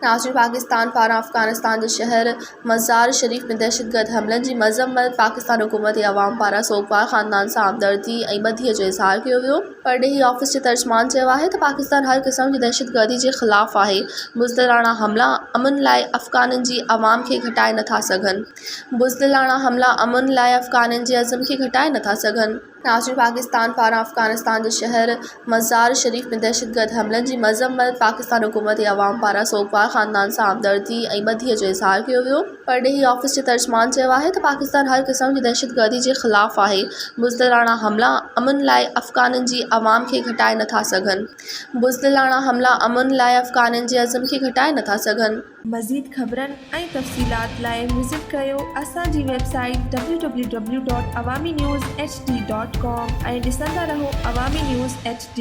नाज़रीन, पाकिस्तान पारां अफ़गानिस्तान जे शहर मज़ार शरीफ़ में दहशतगर्द हमलनि जी मज़म्मत पाकिस्तान हुकूमत ऐं अवाम पारां सोगवार ख़ानदान सां हमदर्दी ऐं ॿधीअ जो इज़हार कयो वियो। परॾेही ऑफ़िस जे तर्जुमान चयो आहे त पाकिस्तान हर क़िस्म जी दहशतगर्दी जे ख़िलाफ़ आहे। बुज़दिलाना हमला अमन लाइ अफ़गाननि जी अवाम खे घटाए नथा सघनि। बुज़दिलाना हमला अमन लाइ अफ़गाननि जे अज़म खे घटाए नथा सघनि। नाज़रीन, पाकिस्तान पारां अफ़गानिस्तान जे शहर मज़ार शरीफ़ में दहशतगर्द हमलनि जी मज़म्मत पाकिस्तान हुकूमत ऐं अवाम पारां सोगवार ख़ानदान सां हमदर्दी ऐं ॿधीअ जो इज़हार कयो वियो। परॾेही ऑफ़िस जे तर्जुमान चयो आहे त पाकिस्तान हर क़िस्म जी दहशतगर्दी जे ख़िलाफ़ आहे। बुज़दिलाना हमला अमन लाइ अफ़गाननि जी अवाम खे घटाए नथा सघनि। बुज़दिलाना हमला अमन लाइ अफ़गाननि जे अज़म खे घटाए नथा सघनि। मज़ीद ख़बरनि ऐं तफ़सीलात लाइ विज़िट कयो असांजी वेबसाइट www.awamiNewsHD.com ऐं ॾिसंदा रहो अवामी न्यूज़ HD।